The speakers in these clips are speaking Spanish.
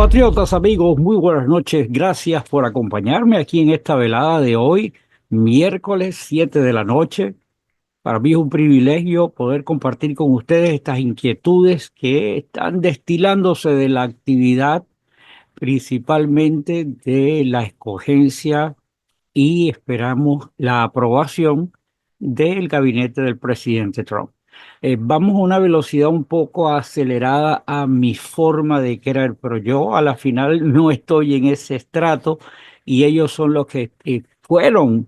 Compatriotas, amigos, muy buenas noches. Gracias por acompañarme aquí en esta velada de hoy, miércoles 7 de la noche. Para mí es un privilegio poder compartir con ustedes estas inquietudes que están destilándose de la actividad, principalmente de la escogencia y esperamos la aprobación del gabinete del presidente Trump. Vamos a una velocidad un poco acelerada a mi forma de querer, pero yo a la final no estoy en ese estrato y ellos son los que fueron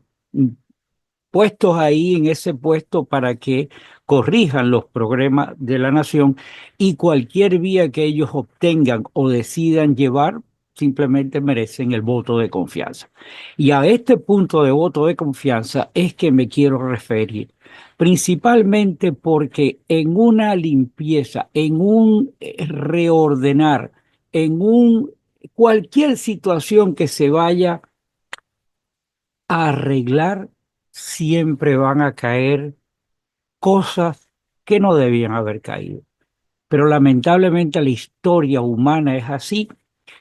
puestos ahí en ese puesto para que corrijan los problemas de la nación y cualquier vía que ellos obtengan o decidan llevar simplemente merecen el voto de confianza. Y a este punto de voto de confianza es que me quiero referir, principalmente porque en una limpieza, en un reordenar, en un cualquier situación que se vaya a arreglar, siempre van a caer cosas que no debían haber caído. Pero lamentablemente la historia humana es así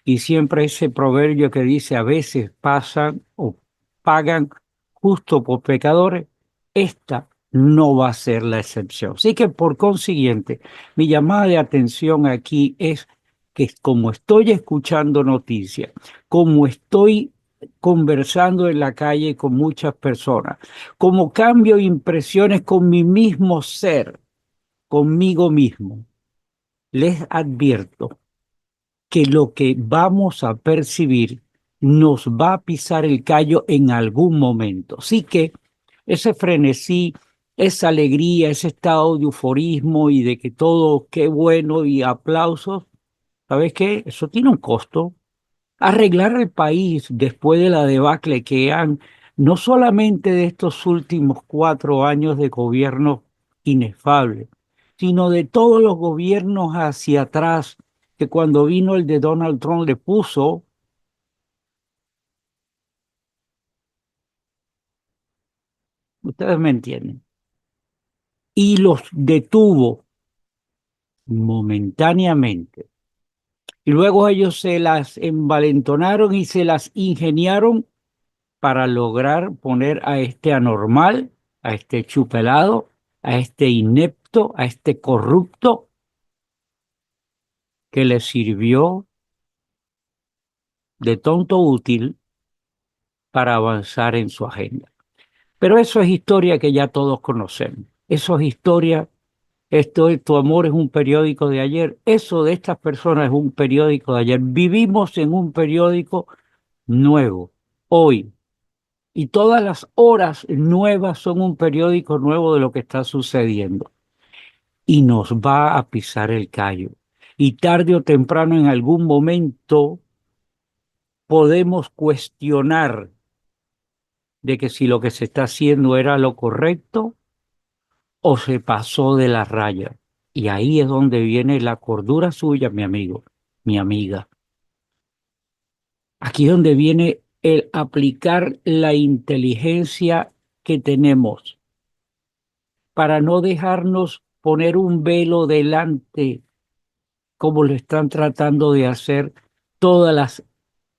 y siempre ese proverbio que dice a veces pasan o pagan justo por pecadores, esta no va a ser la excepción. Así que por consiguiente, mi llamada de atención aquí es que como estoy escuchando noticias, como estoy conversando en la calle con muchas personas, como cambio impresiones con mi mismo ser, conmigo mismo, les advierto que lo que vamos a percibir nos va a pisar el callo en algún momento. Así que ese frenesí, esa alegría, ese estado de euforismo y de que todo qué bueno y aplausos, ¿sabes qué? Eso tiene un costo. Arreglar el país después de la debacle que han, no solamente de estos últimos 4 años de gobierno inefable, sino de todos los gobiernos hacia atrás, que cuando vino el de Donald Trump le puso, ustedes me entienden, y los detuvo momentáneamente. Y luego ellos se las envalentonaron y se las ingeniaron para lograr poner a este anormal, a este chupelado, a este inepto, a este corrupto que le sirvió de tonto útil para avanzar en su agenda. Pero eso es historia que ya todos conocemos. Eso es historia, esto es Tu amor es un periódico de ayer, eso de estas personas es un periódico de ayer. Vivimos en un periódico nuevo, hoy. Y todas las horas nuevas son un periódico nuevo de lo que está sucediendo. Y nos va a pisar el callo. Y tarde o temprano, en algún momento, podemos cuestionar de que si lo que se está haciendo era lo correcto o se pasó de la raya. Y ahí es donde viene la cordura suya, mi amigo, mi amiga. Aquí es donde viene el aplicar la inteligencia que tenemos para no dejarnos poner un velo delante, como lo están tratando de hacer todas las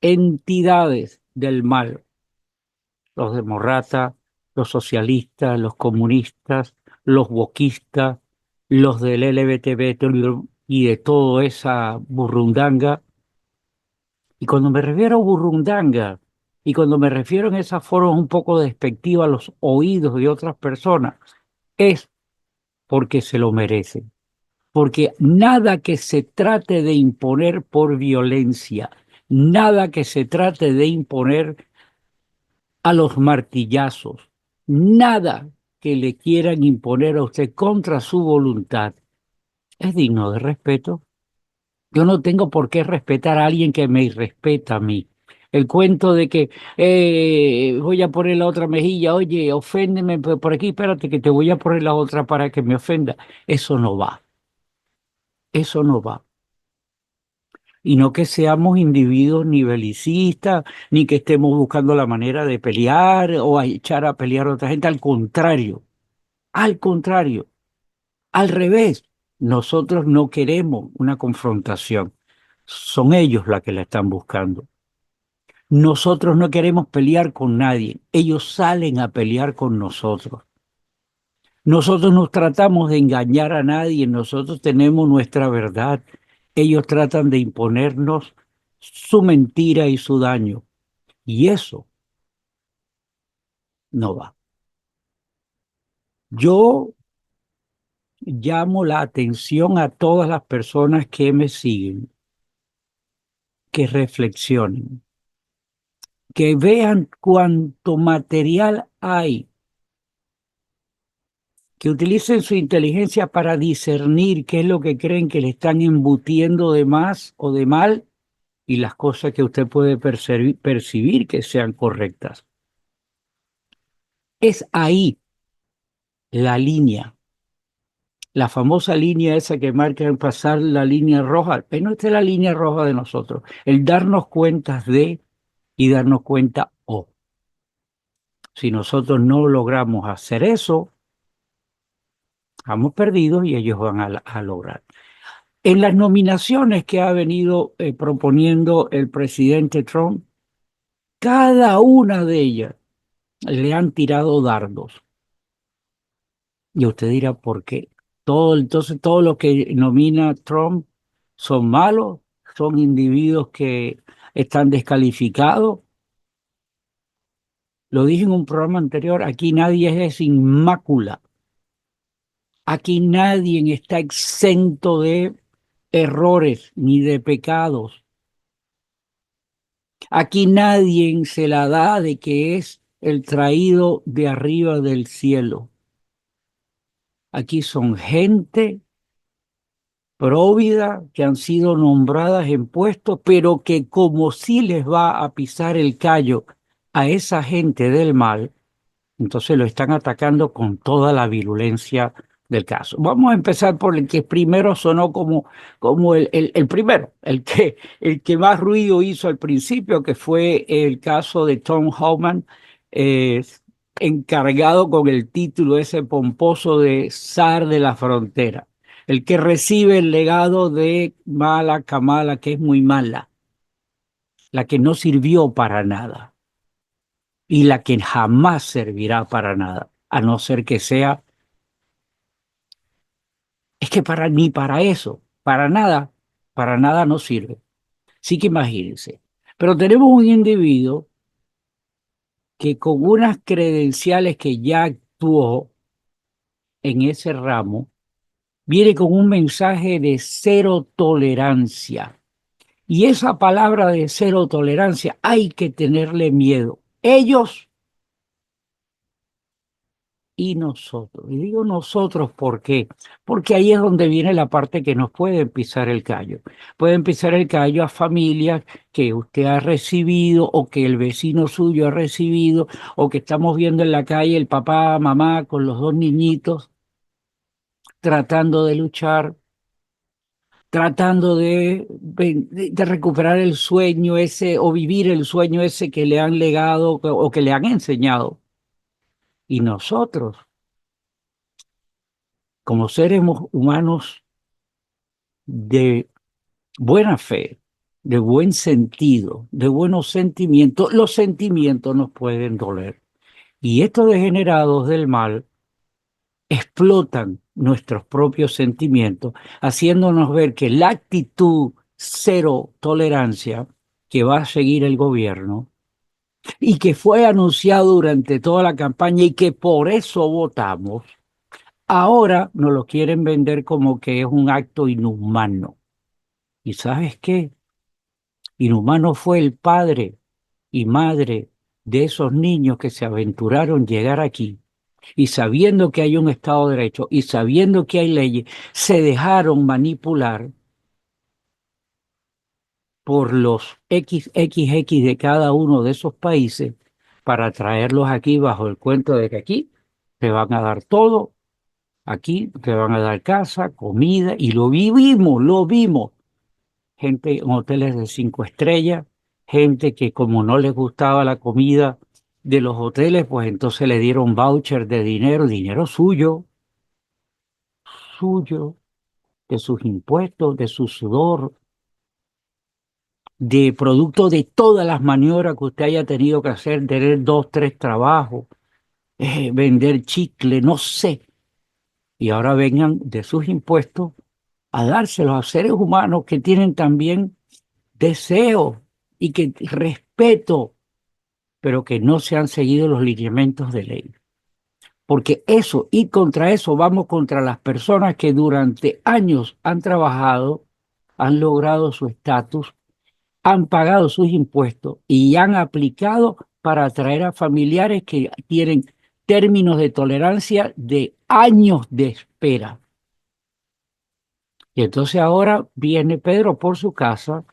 entidades del mal, los de Morrata, los socialistas, los comunistas, los wokistas, los del LGTB y de toda esa burrundanga. Y cuando me refiero a burrundanga, y cuando me refiero en esa forma un poco despectiva a los oídos de otras personas, es porque se lo merecen. Porque nada que se trate de imponer por violencia, nada que se trate de imponer a los martillazos, nada que le quieran imponer a usted contra su voluntad es digno de respeto. Yo no tengo por qué respetar a alguien que me irrespeta a mí. El cuento de que voy a poner la otra mejilla, oye, oféndeme por aquí, espérate que te voy a poner la otra para que me ofenda. Eso no va, eso no va. Y no que seamos individuos nivelicistas, ni que estemos buscando la manera de pelear o a echar a pelear a otra gente. Al contrario, al revés. Nosotros no queremos una confrontación. Son ellos la que la están buscando. Nosotros no queremos pelear con nadie. Ellos salen a pelear con nosotros. Nosotros no tratamos de engañar a nadie. Nosotros tenemos nuestra verdad. Ellos tratan de imponernos su mentira y su daño. Y eso no va. Yo llamo la atención a todas las personas que me siguen, que reflexionen, que vean cuánto material hay, que utilicen su inteligencia para discernir qué es lo que creen que le están embutiendo de más o de mal y las cosas que usted puede percibir que sean correctas. Es ahí la línea, la famosa línea esa que marca el pasar la línea roja. No, esta es la línea roja de nosotros, el darnos cuenta de y darnos cuenta o. Si nosotros no logramos hacer eso, estamos perdidos y ellos van a lograr. En las nominaciones que ha venido proponiendo el presidente Trump, cada una de ellas le han tirado dardos. Y usted dirá, ¿por qué? Entonces, todo lo que nomina Trump son malos, son individuos que están descalificados. Lo dije en un programa anterior, aquí nadie es inmácula. Aquí nadie está exento de errores ni de pecados. Aquí nadie se la da de que es el traído de arriba del cielo. Aquí son gente próvida que han sido nombradas en puestos, pero que como si les va a pisar el callo a esa gente del mal, entonces lo están atacando con toda la virulencia del caso. Vamos a empezar por el que primero sonó como el primero, el que más ruido hizo al principio, que fue el caso de Tom Homan, eh, encargado con el título ese pomposo de zar de la frontera, el que recibe el legado de Mala Kamala, que es muy mala, la que no sirvió para nada y la que jamás servirá para nada, a no ser que sea, es que ni para eso, para nada no sirve. Sí que imagínense. Pero tenemos un individuo que con unas credenciales que ya actuó en ese ramo, viene con un mensaje de cero tolerancia. Y esa palabra de cero tolerancia hay que tenerle miedo. Ellos y nosotros. Y digo nosotros, ¿por qué? Porque ahí es donde viene la parte que nos puede pisar el callo. Pueden pisar el callo a familias que usted ha recibido o que el vecino suyo ha recibido o que estamos viendo en la calle el papá, mamá con los dos niñitos tratando de luchar, tratando de recuperar el sueño ese o vivir el sueño ese que le han legado o que le han enseñado. Y nosotros, como seres humanos, de buena fe, de buen sentido, de buenos sentimientos, los sentimientos nos pueden doler. Y estos degenerados del mal explotan nuestros propios sentimientos, haciéndonos ver que la actitud cero tolerancia que va a seguir el gobierno y que fue anunciado durante toda la campaña y que por eso votamos, ahora nos lo quieren vender como que es un acto inhumano. ¿Y sabes qué? Inhumano fue el padre y madre de esos niños que se aventuraron llegar aquí y sabiendo que hay un Estado de Derecho y sabiendo que hay leyes, se dejaron manipular por los XXX de cada uno de esos países para traerlos aquí bajo el cuento de que aquí te van a dar todo, aquí te van a dar casa, comida, y lo vimos. Gente en hoteles de 5 estrellas, gente que como no les gustaba la comida de los hoteles, pues entonces le dieron voucher de dinero, dinero suyo, suyo, de sus impuestos, de su sudor, de producto de todas las maniobras que usted haya tenido que hacer, tener dos, tres trabajos, vender chicle, no sé, y ahora vengan de sus impuestos a dárselos a seres humanos que tienen también deseo y que respeto, pero que no se han seguido los lineamientos de ley. Porque eso, y contra eso vamos contra las personas que durante años han trabajado, han logrado su estatus, han pagado sus impuestos y han aplicado para atraer a familiares que tienen términos de tolerancia de años de espera. Y entonces ahora viene Pedro por su casa,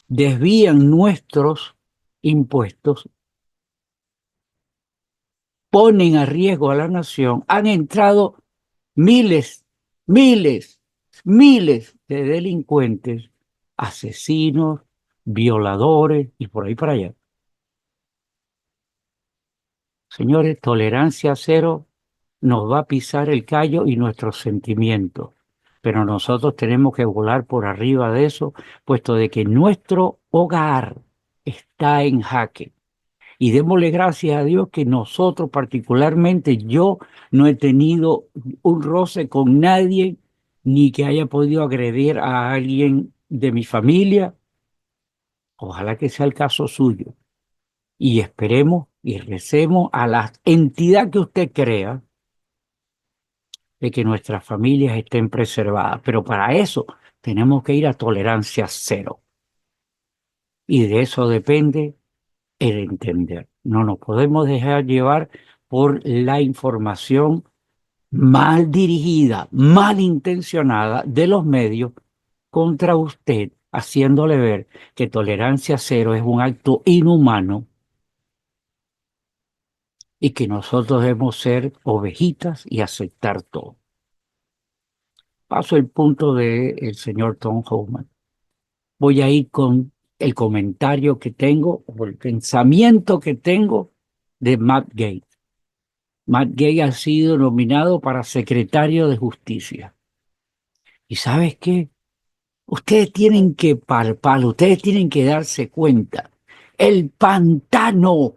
desvían nuestros impuestos, ponen a riesgo a la nación, han entrado miles, miles, miles de delincuentes, asesinos, violadores y por ahí para allá. Señores, tolerancia cero nos va a pisar el callo y nuestros sentimientos, pero nosotros tenemos que volar por arriba de eso, puesto de que nuestro hogar está en jaque. Y démosle gracias a Dios que nosotros, particularmente yo, no he tenido un roce con nadie, ni que haya podido agredir a alguien de mi familia. Ojalá que sea el caso suyo. Y esperemos y recemos a la entidad que usted crea de que nuestras familias estén preservadas. Pero para eso tenemos que ir a tolerancia cero. Y de eso depende el entender. No nos podemos dejar llevar por la información mal dirigida, mal intencionada de los medios contra usted, haciéndole ver que tolerancia cero es un acto inhumano y que nosotros debemos ser ovejitas y aceptar todo. Paso el punto del señor Tom Homan. Voy a ir con el comentario que tengo o el pensamiento que tengo de Matt Gaetz. Matt Gaetz ha sido nominado para secretario de Justicia. ¿Y sabes qué? Ustedes tienen que palpar, ustedes tienen que darse cuenta. El pantano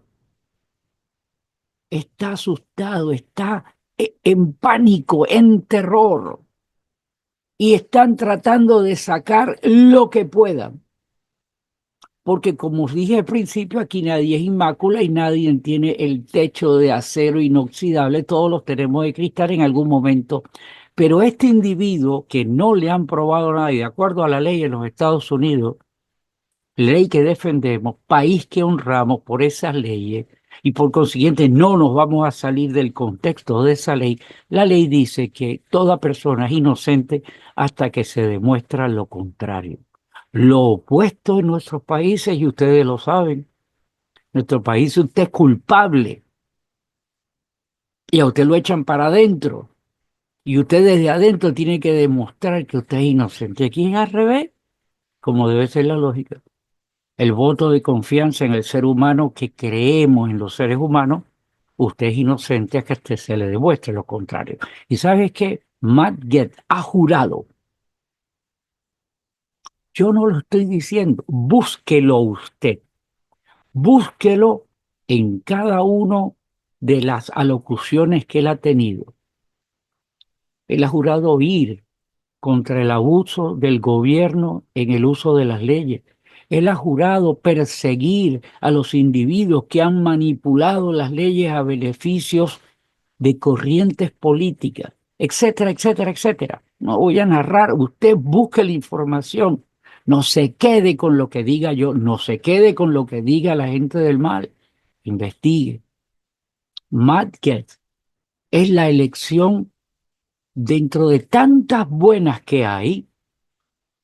está asustado, está en pánico, en terror. Y están tratando de sacar lo que puedan. Porque como os dije al principio, aquí nadie es inmácula y nadie tiene el techo de acero inoxidable, todos los tenemos de cristal en algún momento. Pero este individuo que no le han probado nada, y de acuerdo a la ley en los Estados Unidos, ley que defendemos, país que honramos por esas leyes, y por consiguiente no nos vamos a salir del contexto de esa ley, la ley dice que toda persona es inocente hasta que se demuestra lo contrario. Lo opuesto en nuestros países, y ustedes lo saben, nuestro país usted es culpable y a usted lo echan para adentro. Y usted desde adentro tiene que demostrar que usted es inocente. Aquí es al revés, como debe ser la lógica. El voto de confianza en el ser humano que creemos en los seres humanos, usted es inocente hasta que se le demuestre lo contrario. Y sabes que Matt Gaetz ha jurado, yo no lo estoy diciendo, búsquelo usted. Búsquelo en cada uno de las alocuciones que él ha tenido. Él ha jurado ir contra el abuso del gobierno en el uso de las leyes. Él ha jurado perseguir a los individuos que han manipulado las leyes a beneficios de corrientes políticas, etcétera, etcétera, etcétera. No voy a narrar, usted busque la información. No se quede con lo que diga yo, no se quede con lo que diga la gente del mal. Investigue. Matt Gaetz es la elección dentro de tantas buenas que hay,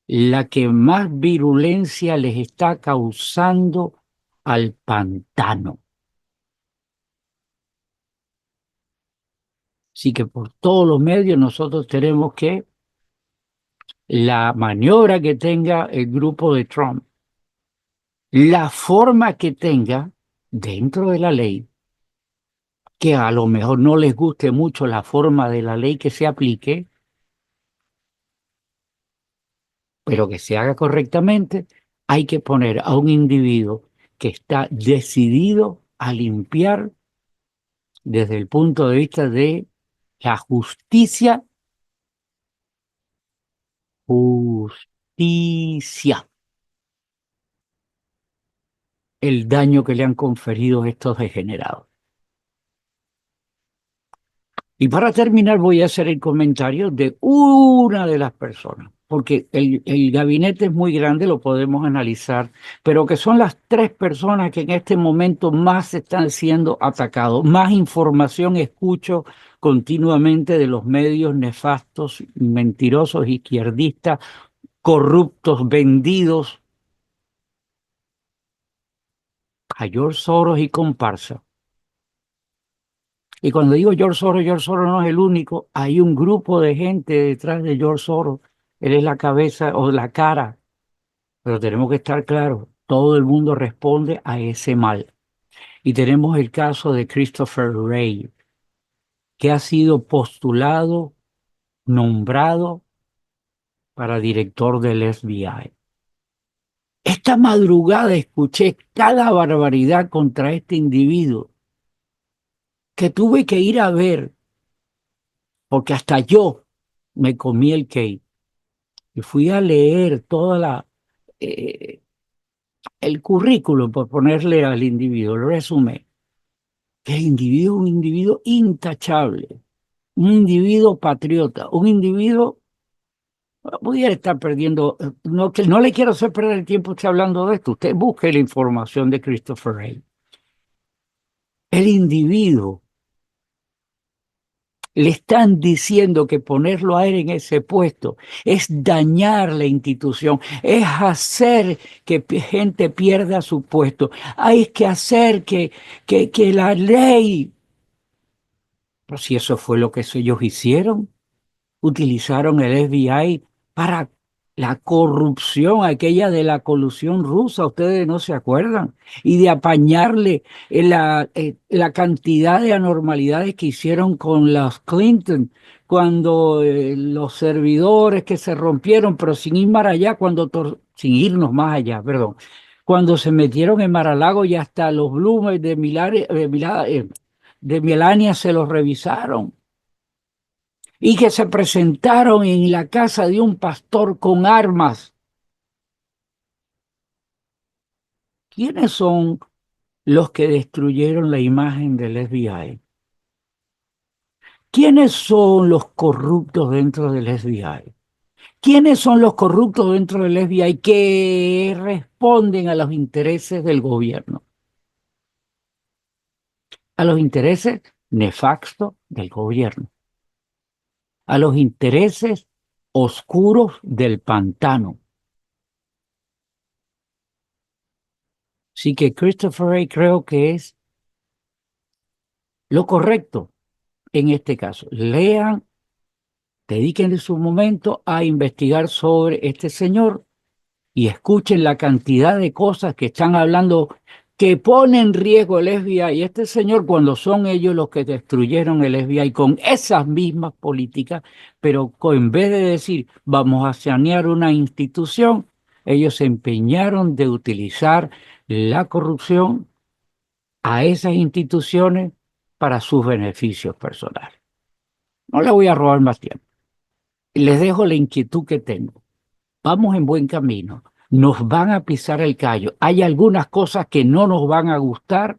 la que más virulencia les está causando al pantano. Así que por todos los medios nosotros tenemos que la maniobra que tenga el grupo de Trump, la forma que tenga dentro de la ley, que a lo mejor no les guste mucho la forma de la ley que se aplique, pero que se haga correctamente, hay que poner a un individuo que está decidido a limpiar desde el punto de vista de la justicia, el daño que le han conferido estos degenerados. Y para terminar voy a hacer el comentario de una de las personas, porque el gabinete es muy grande, lo podemos analizar, pero que son las tres personas que en este momento más están siendo atacados. Más información escucho continuamente de los medios nefastos, mentirosos, izquierdistas, corruptos, vendidos a George Soros y comparsa. Y cuando digo George Soros no es el único, hay un grupo de gente detrás de George Soros. Él es la cabeza o la cara, pero tenemos que estar claros, todo el mundo responde a ese mal. Y tenemos el caso de Christopher Wray, que ha sido postulado, nombrado para director del FBI. Esta madrugada escuché cada barbaridad contra este individuo que tuve que ir a ver, porque hasta yo me comí el cake. Y fui a leer eh, el currículum, por ponerle al individuo, el resumen. Que el individuo es un individuo intachable, un individuo patriota, un individuo, pudiera estar perdiendo, no, que no le quiero hacer perder el tiempo usted hablando de esto, usted busque la información de Christopher Wray. El individuo, le están diciendo que ponerlo a él en ese puesto es dañar la institución, es hacer que gente pierda su puesto, hay que hacer que la ley, pero si eso fue lo que ellos hicieron, utilizaron el FBI para la corrupción, aquella de la colusión rusa, ustedes no se acuerdan, y de apañarle la cantidad de anormalidades que hicieron con los Clinton, cuando los servidores que se rompieron, pero sin ir más allá, sin irnos más allá, perdón, cuando se metieron en Mar-a-Lago y hasta los Blumes de Melania se los revisaron y que se presentaron en la casa de un pastor con armas. ¿Quiénes son los que destruyeron la imagen del FBI? ¿Quiénes son los corruptos dentro del FBI? ¿Quiénes son los corruptos dentro del FBI que responden a los intereses del gobierno? A los intereses nefastos del gobierno, a los intereses oscuros del pantano. Así que Christopher Wray creo que es lo correcto en este caso. Lean, dediquen su momento a investigar sobre este señor y escuchen la cantidad de cosas que están hablando que ponen en riesgo el FBI y este señor cuando son ellos los que destruyeron el FBI con esas mismas políticas, pero en vez de decir vamos a sanear una institución, ellos se empeñaron de utilizar la corrupción a esas instituciones para sus beneficios personales. No le voy a robar más tiempo. Les dejo la inquietud que tengo. Vamos en buen camino. Nos van a pisar el callo. Hay algunas cosas que no nos van a gustar,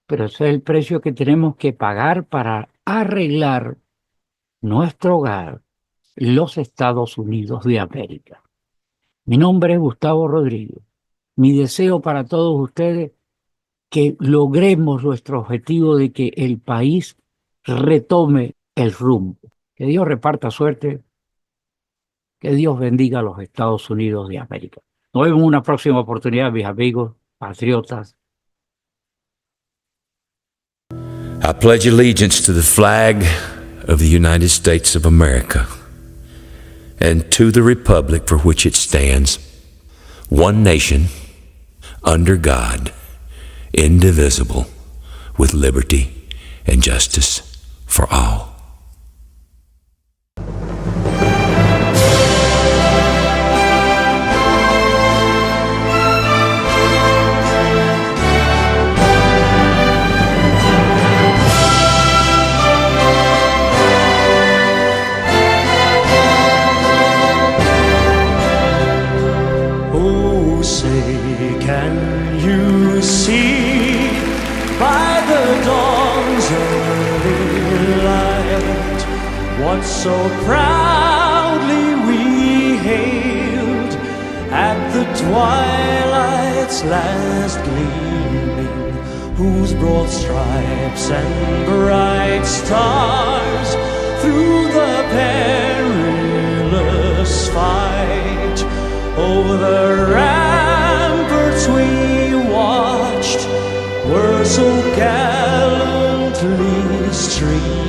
pero ese es el precio que tenemos que pagar para arreglar nuestro hogar, los Estados Unidos de América. Mi nombre es Gustavo Rodríguez. Mi deseo para todos ustedes que logremos nuestro objetivo de que el país retome el rumbo. Que Dios reparta suerte. Que Dios bendiga a los Estados Unidos de América. Nos vemos en una próxima oportunidad, mis amigos, patriotas. I pledge allegiance to the flag of the United States of America and to the republic for which it stands, one nation, under God, indivisible, with liberty and justice for all. what so proudly we hailed at the twilight's last gleaming, whose broad stripes and bright stars through the perilous fight over the ramparts we watched were so gallantly streamed